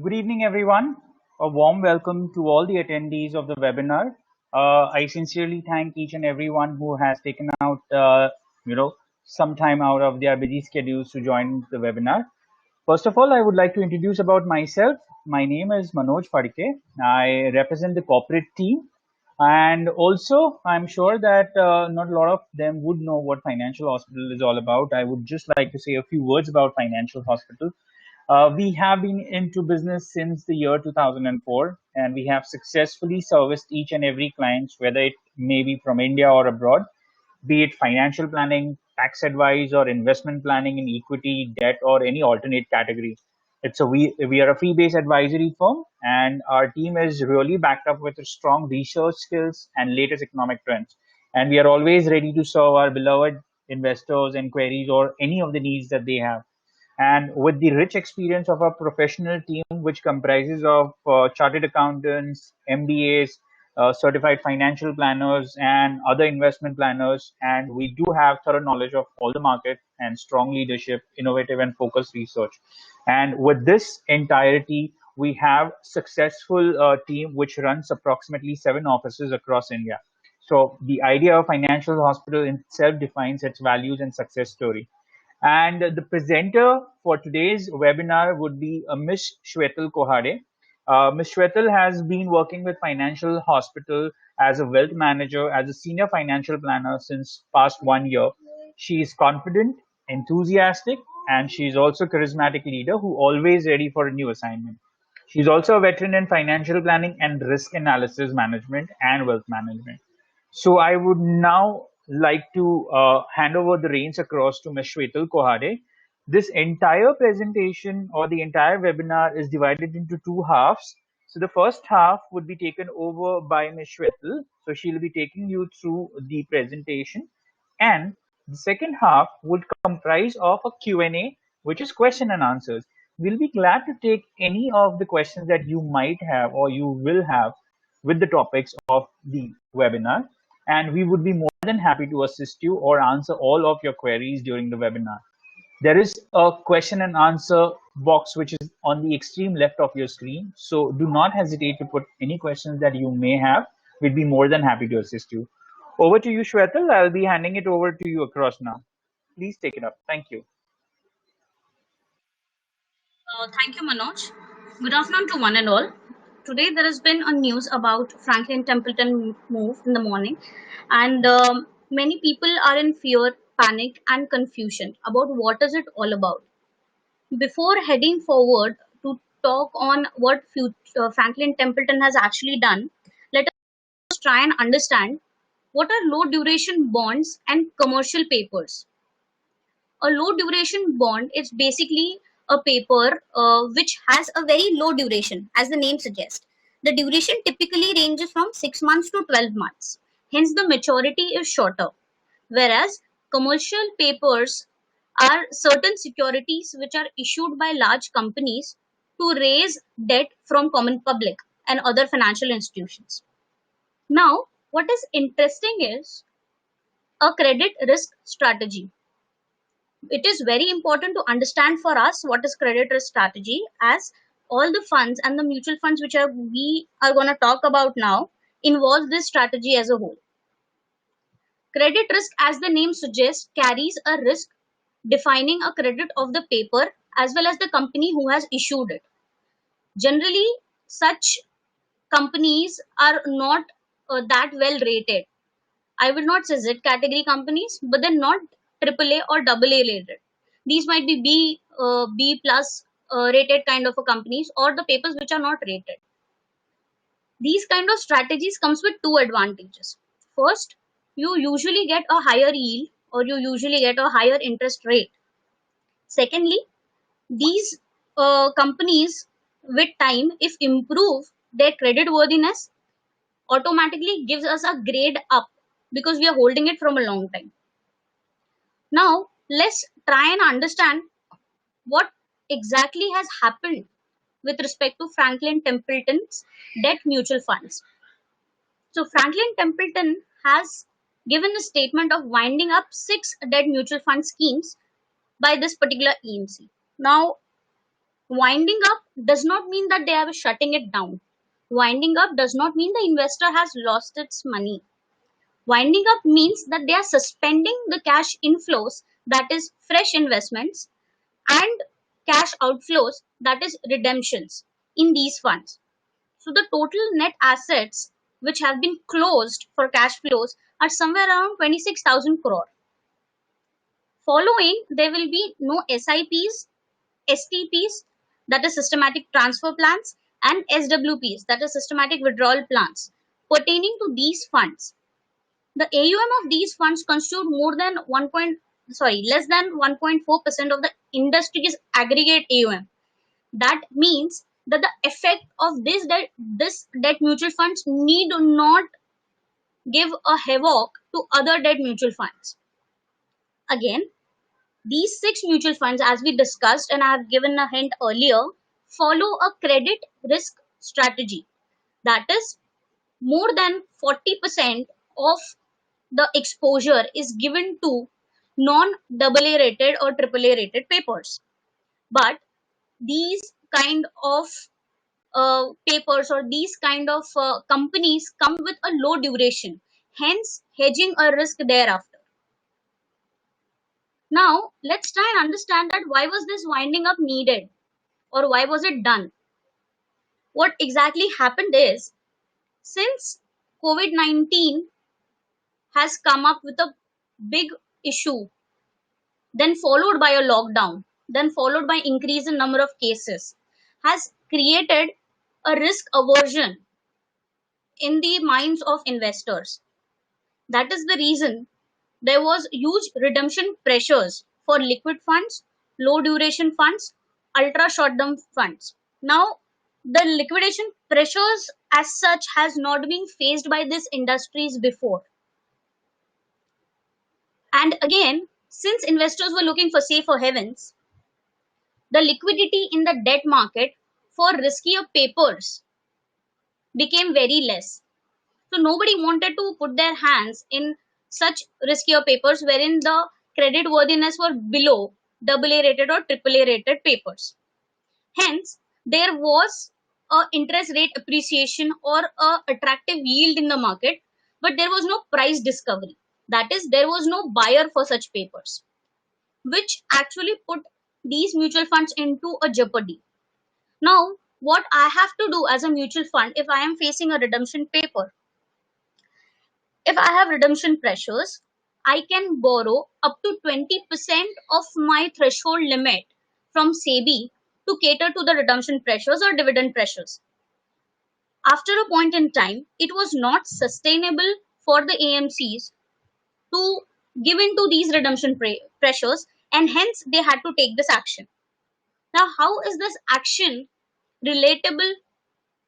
Good evening, everyone. A warm welcome to all the attendees of the webinar. I sincerely thank each and everyone who has taken out, some time out of their busy schedules to join the webinar. First of all, I would like to introduce about myself. My name is Manoj Phadke. I represent the corporate team, and also I'm sure that not a lot of them would know what Financial Hospital is all about. I would just like to say a few words about Financial Hospital. We have been into business since the year 2004, and we have successfully serviced each and every client, whether it may be from India or abroad, be it financial planning, tax advice, or investment planning in equity, debt, or any alternate category. We are a fee-based advisory firm, and our team is really backed up with strong research skills and latest economic trends. And we are always ready to serve our beloved investors and queries or any of the needs that they have. And with the rich experience of a professional team, which comprises of chartered accountants, MBAs, certified financial planners, and other investment planners, and we do have thorough knowledge of all the market and strong leadership, innovative and focused research. And with this entirety, we have successful team which runs approximately 7 offices across India. So the idea of financial hospital itself defines its values and success story. And the presenter for today's webinar would be Ms. Shwetal Kohade. Ms. Shwetal has been working with Financial Hospital as a wealth manager, as a senior financial planner since past 1 year. She is confident, enthusiastic, and she is also a charismatic leader who always ready for a new assignment. She's also a veteran in financial planning and risk analysis management and wealth management. So I would now like to hand over the reins across to Ms. Shwetal Kohade. This entire presentation or the entire webinar is divided into two halves. So the first half would be taken over by Ms. Shwetal. So she'll be taking you through the presentation. And the second half would comprise of a Q&A, which is question and answers. We'll be glad to take any of the questions that you might have or you will have with the topics of the webinar, and we would be more than happy to assist you or answer all of your queries during the webinar. There is a question and answer box which is on the extreme left of your screen, so do not hesitate to put any questions that you may have. We'd be more than happy to assist you. Over to you, Shwetal. I'll be handing it over to you across now. Please take it up. Thank you. Thank you, Manoj. Good afternoon to one and all. Today there has been a news about Franklin Templeton move in the morning, and many people are in fear, panic, and confusion about what is it all about. Before heading forward to talk on what Franklin Templeton has actually done, let us try and understand what are low duration bonds and commercial papers. A low duration bond is basically a paper which has a very low duration, as the name suggests. The duration typically ranges from 6 months to 12 months. Hence, the maturity is shorter. Whereas commercial papers are certain securities which are issued by large companies to raise debt from common public and other financial institutions. Now, what is interesting is a credit risk strategy. It is very important to understand for us what is credit risk strategy, as all the funds and the mutual funds which we are going to talk about now involve this strategy as a whole. Credit risk, as the name suggests, carries a risk defining a credit of the paper as well as the company who has issued it. Generally, such companies are not that well rated. I will not say Z category companies, but they're not AAA or AA rated. These might be B plus rated kind of a companies, or the papers which are not rated. These kind of strategies comes with two advantages. First, you usually get a higher yield or you usually get a higher interest rate. Secondly, these companies with time, if improve their credit worthiness, automatically gives us a grade up because we are holding it from a long time. Now, let's try and understand what exactly has happened with respect to Franklin Templeton's debt mutual funds. So, Franklin Templeton has given a statement of winding up 6 debt mutual fund schemes by this particular EMC. Now, Winding up does not mean that they are shutting it down. Winding up does not mean the investor has lost its money. Winding up means that they are suspending the cash inflows, that is, fresh investments, and cash outflows, that is, redemptions, in these funds. So the total net assets which have been closed for cash flows are somewhere around 26,000 crore. Following, there will be no SIPs, STPs, that is systematic transfer plans, and SWPs, that is systematic withdrawal plans, pertaining to these funds. The AUM of these funds constitute more than less than 1.4% of the industry's aggregate AUM. That means that the effect of this debt mutual funds need not give a havoc to other debt mutual funds. Again, these six mutual funds, as we discussed and I have given a hint earlier, follow a credit risk strategy. That is, more than 40% of the exposure is given to non AA rated or AAA rated papers. But these kind of papers or these kind of companies come with a low duration, hence hedging a risk thereafter. Now, let's try and understand that why was this winding up needed or why was it done? What exactly happened is, since COVID 19 has come up with a big issue, then followed by a lockdown, then followed by increase in number of cases, has created a risk aversion in the minds of investors. That is the reason there was huge redemption pressures for liquid funds, low duration funds, ultra short term funds. Now, the liquidation pressures as such has not been faced by these industries before. And again, since investors were looking for safer havens, the liquidity in the debt market for riskier papers became very less. So nobody wanted to put their hands in such riskier papers wherein the credit worthiness were below AA rated or AAA rated papers. Hence, there was a interest rate appreciation or a attractive yield in the market, but there was no price discovery. That is, there was no buyer for such papers, which actually put these mutual funds into a jeopardy. Now, what I have to do as a mutual fund if I am facing a redemption paper? If I have redemption pressures, I can borrow up to 20% of my threshold limit from SEBI to cater to the redemption pressures or dividend pressures. After a point in time, it was not sustainable for the AMCs to give in to these redemption pressures, and hence they had to take this action. Now, how is this action relatable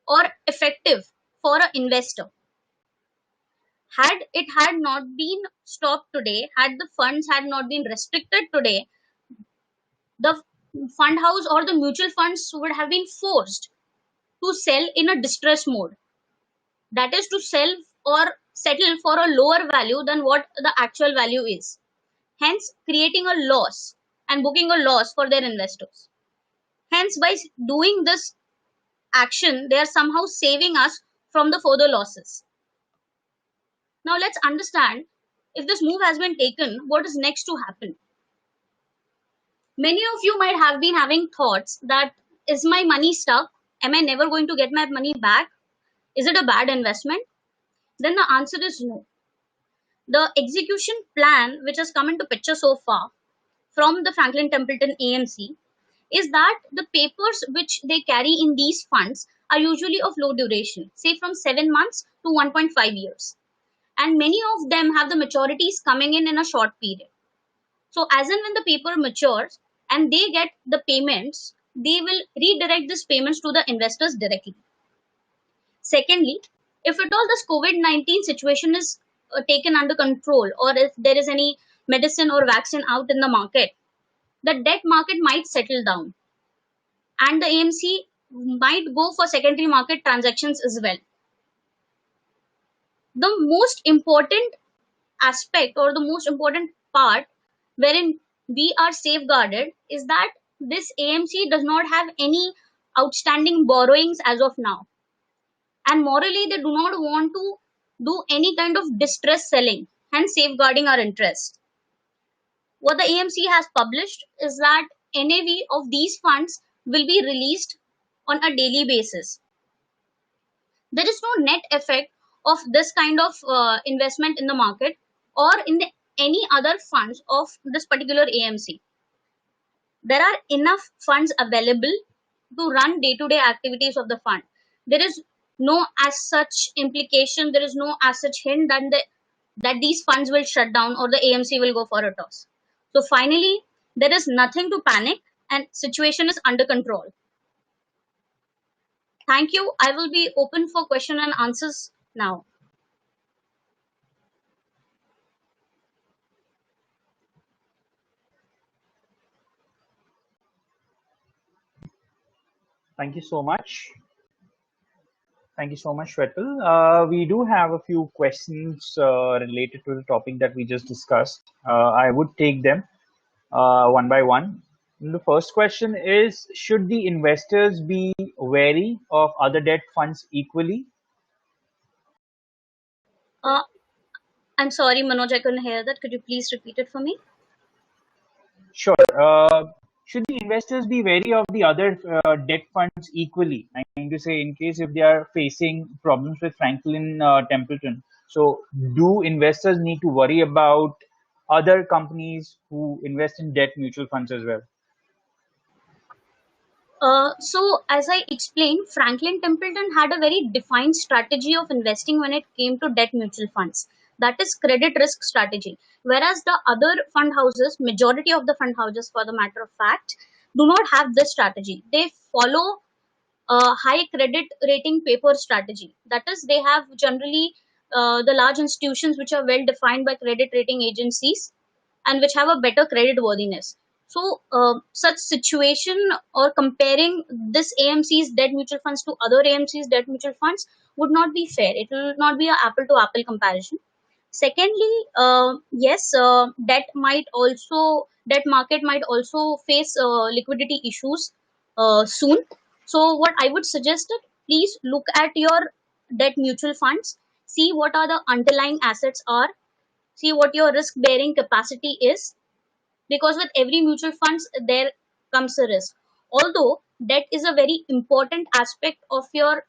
or effective for an investor? Had it had not been stopped today, had the funds had not been restricted today, the fund house or the mutual funds would have been forced to sell in a distress mode. That is, to sell or settle for a lower value than what the actual value is, hence creating a loss and booking a loss for their investors. Hence, by doing this action, they are somehow saving us from the further losses. Now, let's understand, if this move has been taken, what is next to happen? Many of you might have been having thoughts that, is my money stuck? Am I never going to get my money back? Is it a bad investment? Then the answer is no. The execution plan which has come into picture so far from the Franklin Templeton AMC is that the papers which they carry in these funds are usually of low duration, say from 7 months to 1.5 years. And many of them have the maturities coming in a short period. So as and when the paper matures and they get the payments, they will redirect these payments to the investors directly. Secondly, if at all this COVID-19 situation is taken under control, or if there is any medicine or vaccine out in the market, the debt market might settle down and the AMC might go for secondary market transactions as well. The most important aspect or the most important part wherein we are safeguarded is that this AMC does not have any outstanding borrowings as of now, and morally they do not want to do any kind of distress selling, hence safeguarding our interest. What the AMC has published is that NAV of these funds will be released on a daily basis. There is no net effect of this kind of investment in the market or in any other funds of this particular AMC. There are enough funds available to run day-to-day activities of the fund. There is no as such implication, there is no as such hint that that these funds will shut down or the AMC will go for a toss. So finally, there is nothing to panic and situation is under control. Thank you. I will be open for question and answers now. Thank you so much. Thank you so much, Shwetal. We do have a few questions related to the topic that we just discussed. I would take them one by one. The first question is, should the investors be wary of other debt funds equally? Uh, I'm sorry, Manoj, I couldn't hear that. Could you please repeat it for me? Sure. Should the investors be wary of the other debt funds equally? I mean to say, in case if they are facing problems with Franklin Templeton, so do investors need to worry about other companies who invest in debt mutual funds as well? So, as I explained, Franklin Templeton had a very defined strategy of investing when it came to debt mutual funds. That is credit risk strategy. Whereas the other fund houses, majority of the fund houses, for the matter of fact, do not have this strategy. They follow a high credit rating paper strategy. That is, they have generally the large institutions which are well defined by credit rating agencies and which have a better credit worthiness. So, such situation or comparing this AMC's debt mutual funds to other AMC's debt mutual funds would not be fair. It will not be an apple to apple comparison. Secondly, yes, debt market might also face liquidity issues soon. So, what I would suggest is please look at your debt mutual funds, see what are the underlying assets are, see what your risk bearing capacity is, because with every mutual funds there comes a risk. Although debt is a very important aspect of your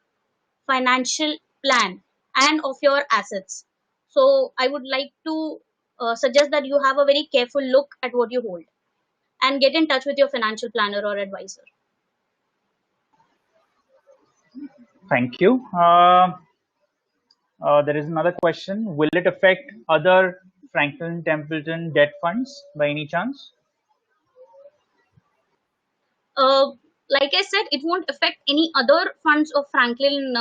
financial plan and of your assets, so I would like to suggest that you have a very careful look at what you hold and get in touch with your financial planner or advisor. Thank you. There is another question. Will it affect other Franklin Templeton debt funds by any chance? uh, like I said, it won't affect any other funds of Franklin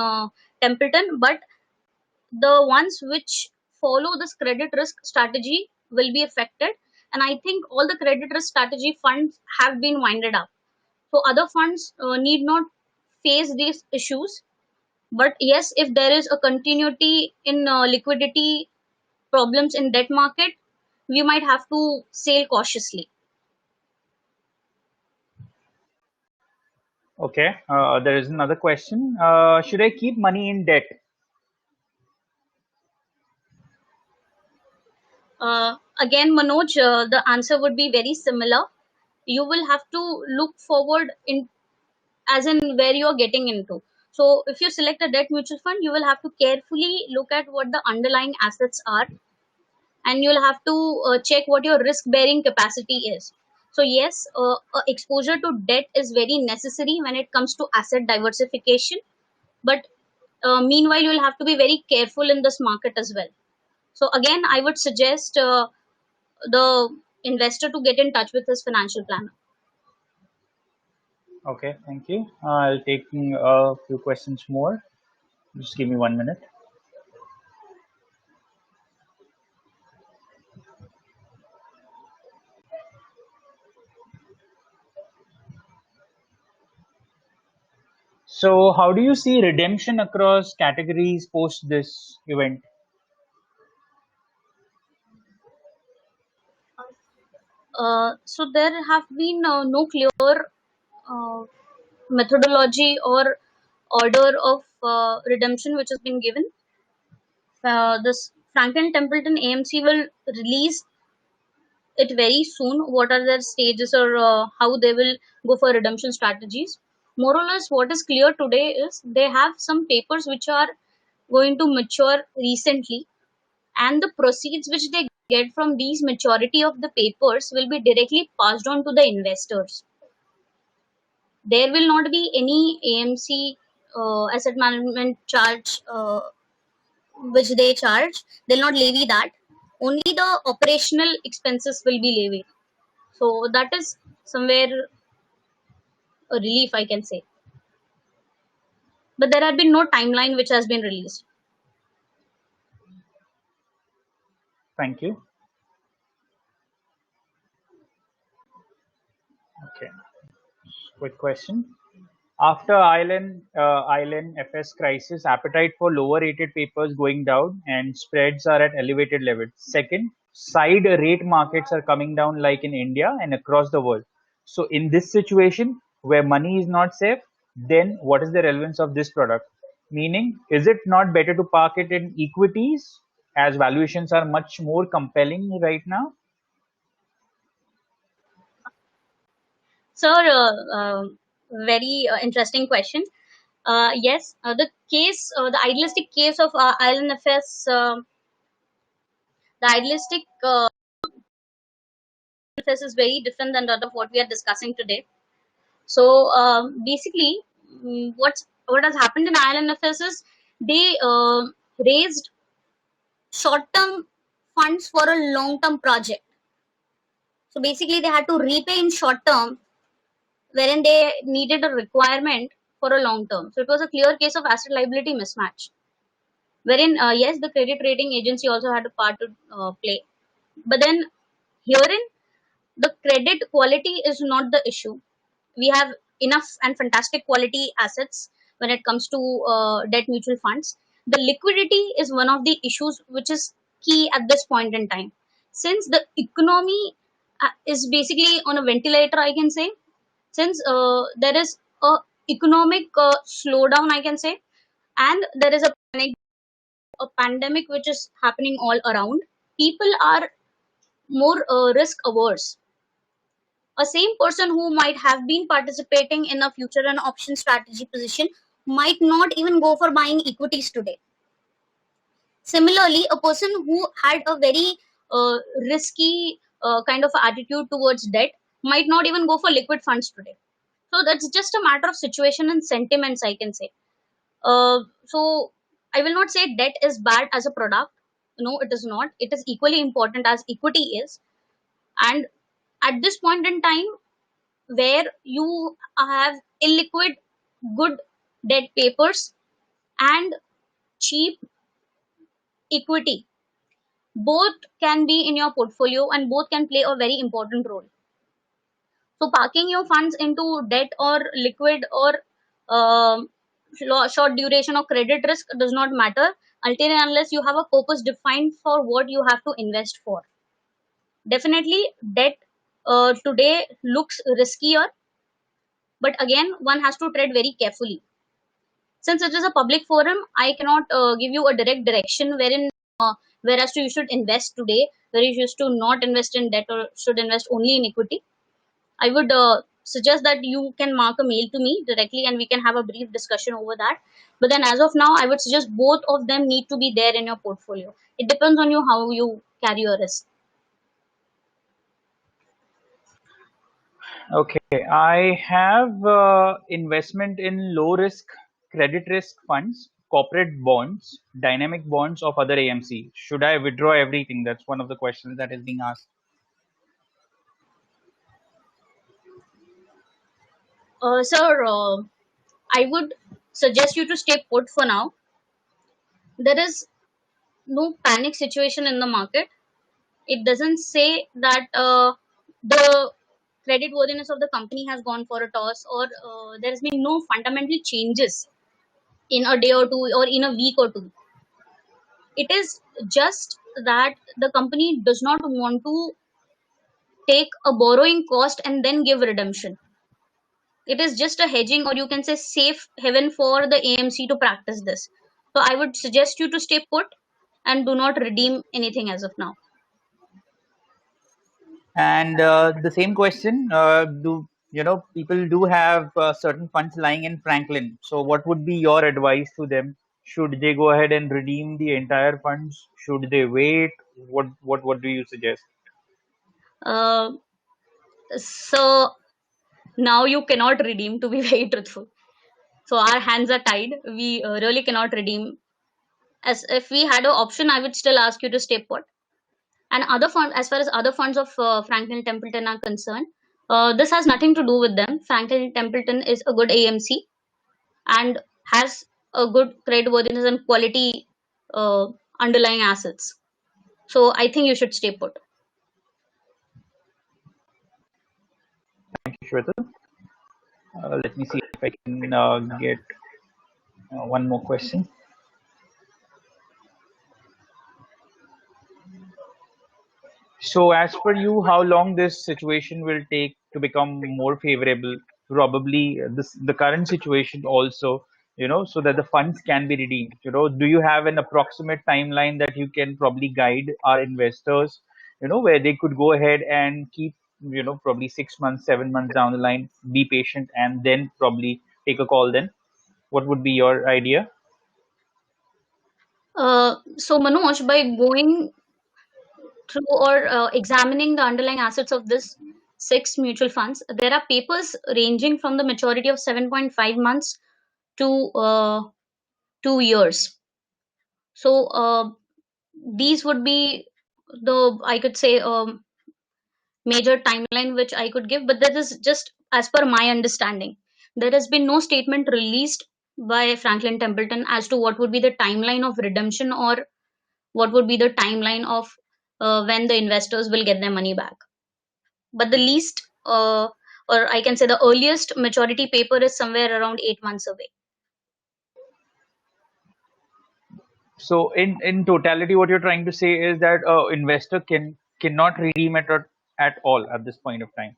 Templeton, but the ones which follow this credit risk strategy will be affected. And I think all the credit risk strategy funds have been winded up. So other funds need not face these issues. But yes, if there is a continuity in liquidity problems in debt market, we might have to sail cautiously. Okay. There is another question. Should I keep money in debt? Again, Manoj, the answer would be very similar. You will have to look forward in as in where you are getting into. So if you select a debt mutual fund, you will have to carefully look at what the underlying assets are, and you'll have to check what your risk bearing capacity is. So yes, exposure to debt is very necessary when it comes to asset diversification, but meanwhile you'll have to be very careful in this market as well. So again, I would suggest the investor to get in touch with his financial planner. Okay, thank you. I'll take a few questions more. Just give me 1 minute. So, how do you see redemption across categories post this event? So there have been no clear uh, methodology or order of redemption which has been given. This Franklin Templeton AMC will release it very soon. What are their stages, or how they will go for redemption strategies? More or less, what is clear today is they have some papers which are going to mature recently, and the proceeds which they get from these maturity of the papers will be directly passed on to the investors. There will not be any AMC asset management charge which they charge. They'll not levy that. Only the operational expenses will be levied. So that is somewhere a relief, I can say. But there had been no timeline which has been released. Thank you. Okay. Quick question. After Island FS crisis, appetite for lower rated papers going down and spreads are at elevated levels. Second, side rate markets are coming down like in India and across the world. So in this situation where money is not safe, then what is the relevance of this product? Meaning, is it not better to park it in equities as valuations are much more compelling right now? Sir, very interesting question. Yes, the idealistic case of Island FS, the idealistic FS is very different than that of what we are discussing today. So basically, what has happened in Island FS is they raised short-term funds for a long-term project. So basically, they had to repay in short term, wherein they needed a requirement for a long term. So it was a clear case of asset liability mismatch, wherein yes, the credit rating agency also had a part to play. But then herein, the credit quality is not the issue. We have enough and fantastic quality assets when it comes to debt mutual funds. The liquidity is one of the issues which is key at this point in time. Since the economy is basically on a ventilator, I can say, since there is a economic slowdown, I can say, and there is a pandemic which is happening all around, people are more risk averse. A same person who might have been participating in a future and option strategy position might not even go for buying equities today. Similarly, a person who had a very risky kind of attitude towards debt might not even go for liquid funds today. So that's just a matter of situation and sentiments, I can say. So I will not say debt is bad as a product. No, it is not. It is equally important as equity is. And at this point in time, where you have illiquid, good debt papers and cheap equity, both can be in your portfolio and both can play a very important role. So parking your funds into debt or liquid or short duration or credit risk does not matter until and unless you have a purpose defined for what you have to invest for. Definitely, debt today looks riskier, but again, one has to tread very carefully. Since it is a public forum, I cannot give you a direct direction wherein whereas you should invest today, where you should to not invest in debt or should invest only in equity. I would suggest that you can mark a mail to me directly and we can have a brief discussion over that. But then, as of now, I would suggest both of them need to be there in your portfolio. It depends on you how you carry your risk. Okay, I have investment in low risk credit risk funds, corporate bonds, dynamic bonds of other AMC. Should I withdraw everything? That's one of the questions that is being asked. Sir, I would suggest you to stay put for now. There is no panic situation in the market. It doesn't say that the credit worthiness of the company has gone for a toss, or there has been no fundamental changes in a day or two or in a week or two. It is just that the company does not want to take a borrowing cost and then give redemption. It is just a hedging, or you can say safe haven for the AMC to practice this. So I would suggest you to stay put and do not redeem anything as of now. And the same question, do people do have certain funds lying in Franklin? So, what would be your advice to them? Should they go ahead and redeem the entire funds? Should they wait? What do you suggest? Uh, so now you cannot redeem, to be very truthful. So our hands are tied. We really cannot redeem. As if we had an option, I would still ask you to stay put. And other fund, as far as other funds of Franklin Templeton are concerned, this has nothing to do with them. Franklin Templeton is a good AMC and has a good creditworthiness and quality uh, underlying assets. So I think you should stay put. Thank you, Shweta. Let me see if I can get one more question. So, as per you, how long this situation will take to become more favorable? Probably the current situation also, so that the funds can be redeemed. Do you have an approximate timeline that you can probably guide our investors, where they could go ahead and keep, probably 6 months, 7 months down the line, be patient, and then probably take a call then? What would be your idea? So Manoj, by going through or examining the underlying assets of this six mutual funds, there are papers ranging from the maturity of 7.5 months to 2 years. So these would be the, I could say, major timeline which I could give, but that is just as per my understanding. There has been no statement released by Franklin Templeton as to what would be the timeline of redemption or what would be the timeline of when the investors will get their money back. But the least, or I can say the earliest maturity paper is somewhere around 8 months away. So in totality, what you're trying to say is that investor cannot redeem it at all at this point of time.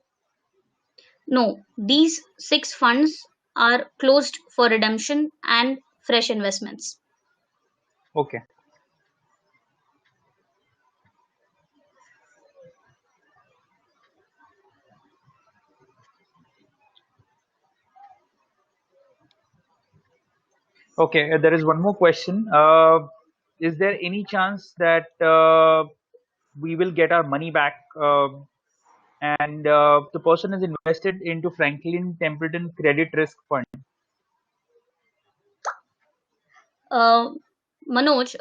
No, these six funds are closed for redemption and fresh investments. Okay. Okay. There is one more question. Is there any chance that we will get our money back? And the person is invested into Franklin Templeton Credit Risk Fund. Uh, Manoj,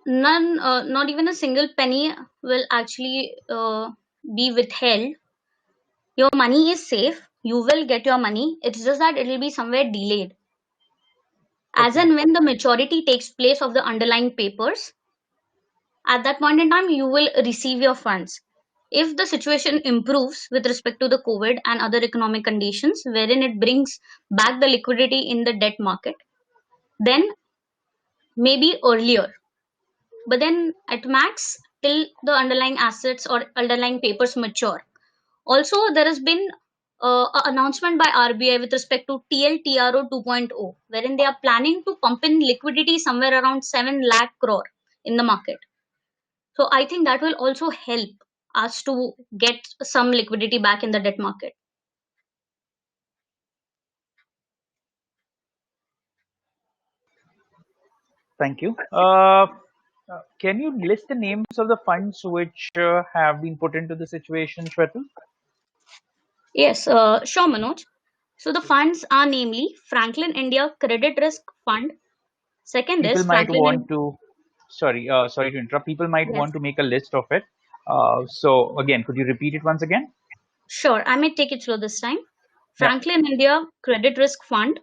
not even a single penny will actually be withheld. Your money is safe. You will get your money. It's just that it will be somewhere delayed. As Okay. and when the maturity takes place of the underlying papers, at that point in time, you will receive your funds. If the situation improves with respect to the COVID and other economic conditions, wherein it brings back the liquidity in the debt market, then maybe earlier. But then at max, till the underlying assets or underlying papers mature. Also, there has been an announcement by RBI with respect to TLTRO 2.0, wherein they are planning to pump in liquidity somewhere around 7 lakh crore in the market. So I think that will also help us to get some liquidity back in the debt market. Thank you. Can you list the names of the funds which have been put into the situation, Shwetal? Yes, sure, Manoj. So the funds are namely Franklin India Credit Risk Fund. Second People is might Franklin. want to, sorry to interrupt. People might Yes, want to make a list of it. So again, could you repeat it once again? sure. I may take it slow this time. Yeah. Franklin India Credit Risk Fund.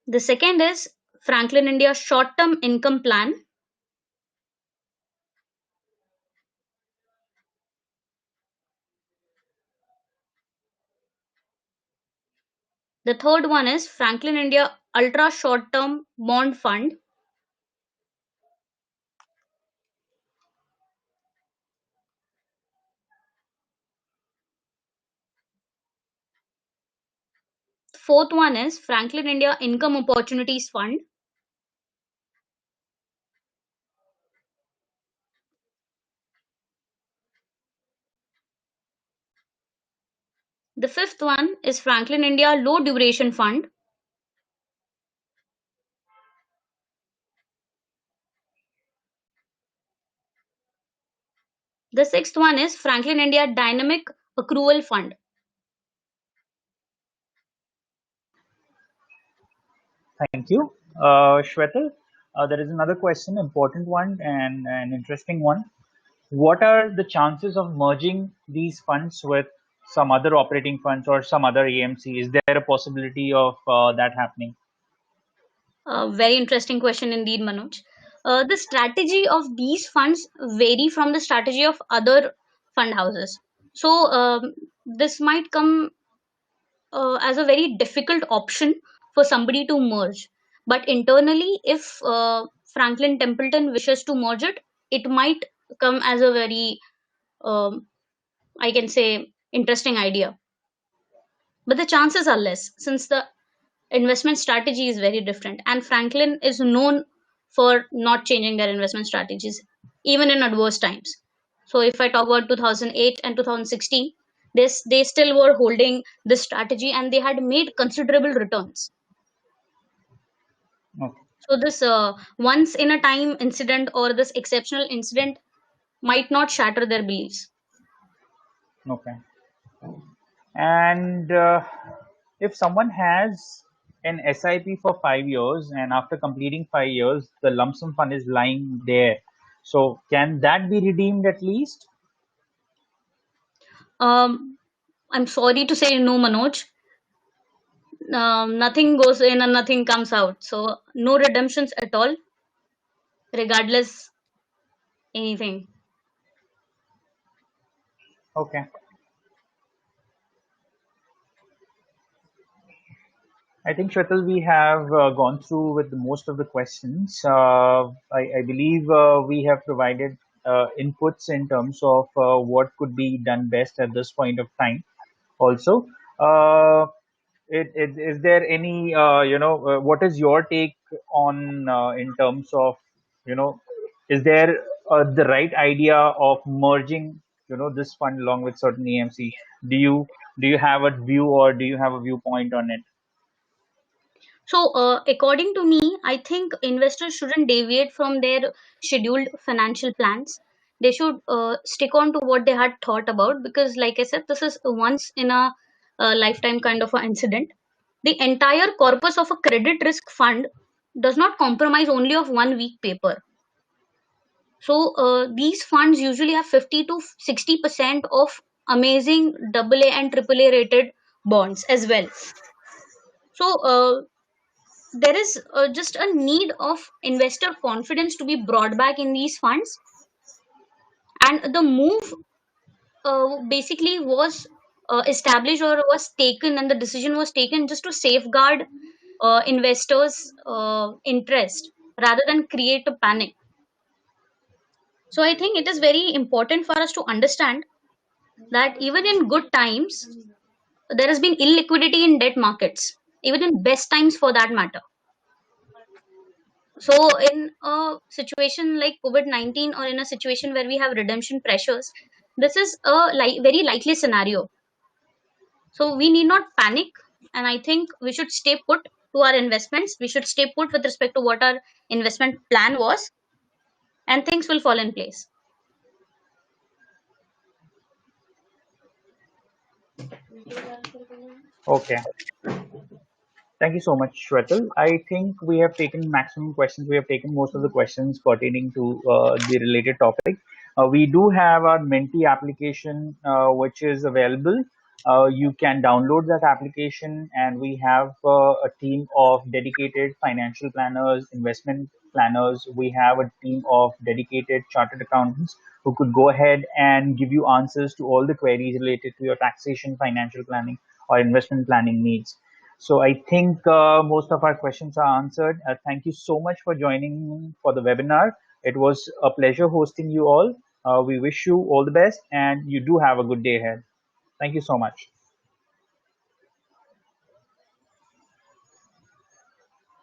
The second is Franklin India Short Term Income Plan. The third one is Franklin India Ultra Short Term Bond Fund. fourth one is Franklin India Income Opportunities Fund. The fifth one is Franklin India Low Duration Fund. The sixth one is Franklin India Dynamic Accrual Fund. Thank you. Shwetal, there is another question, important one and an interesting one. What are the chances of merging these funds with some other operating funds or some other AMC? Is there a possibility of that happening? Very interesting question indeed, Manoj. The strategy of these funds vary from the strategy of other fund houses. So this might come as a very difficult option for somebody to merge. But internally, if Franklin Templeton wishes to merge it, it might come as a very, I can say, interesting idea. But the chances are less since the investment strategy is very different. And Franklin is known for not changing their investment strategies, even in adverse times. So if I talk about 2008 and 2016, they still were holding this strategy and they had made considerable returns. Okay. So this once in a time incident or this exceptional incident might not shatter their beliefs. Okay. And if someone has an SIP for 5 years and after completing 5 years, the lump sum fund is lying there. So can that be redeemed at least? I'm sorry to say no, Manoj. Nothing goes in and nothing comes out. So no redemptions at all, regardless anything. Okay. I think, Shwetal, we have gone through with most of the questions. I believe we have provided inputs in terms of what could be done best at this point of time. Also, uh, is there any, what is your take on in terms of, is there the right idea of merging, this fund along with certain AMC? Do you have a view or do you have a viewpoint on it? So, according to me, I think investors shouldn't deviate from their scheduled financial plans. They should stick on to what they had thought about because, like I said, this is a once in a lifetime kind of an incident. The entire corpus of a credit risk fund does not compromise only of 1 week paper. So, these funds usually have 50 to 60% of amazing AA and AAA rated bonds as well. So, there is just a need of investor confidence to be brought back in these funds, and the move basically was established or was taken, and the decision was taken just to safeguard investors interest rather than create a panic. So I think it is very important for us to understand that even in good times there has been illiquidity in debt markets, even in best times for that matter. So, in a situation like COVID 19 or in a situation where we have redemption pressures, this is a very likely scenario. So, we need not panic. And I think we should stay put to our investments. We should stay put with respect to what our investment plan was, and things will fall in place. Okay. Thank you so much, Shwetal. I think we have taken maximum questions. We have taken most of the questions pertaining to the related topic. We do have our Menti application, which is available. You can download that application, and we have a team of dedicated financial planners, investment planners. We have a team of dedicated chartered accountants who could go ahead and give you answers to all the queries related to your taxation, financial planning, or investment planning needs. So I think most of our questions are answered. Thank you so much for joining me for the webinar. It was a pleasure hosting you all. We wish you all the best and you do have a good day ahead. Thank you so much.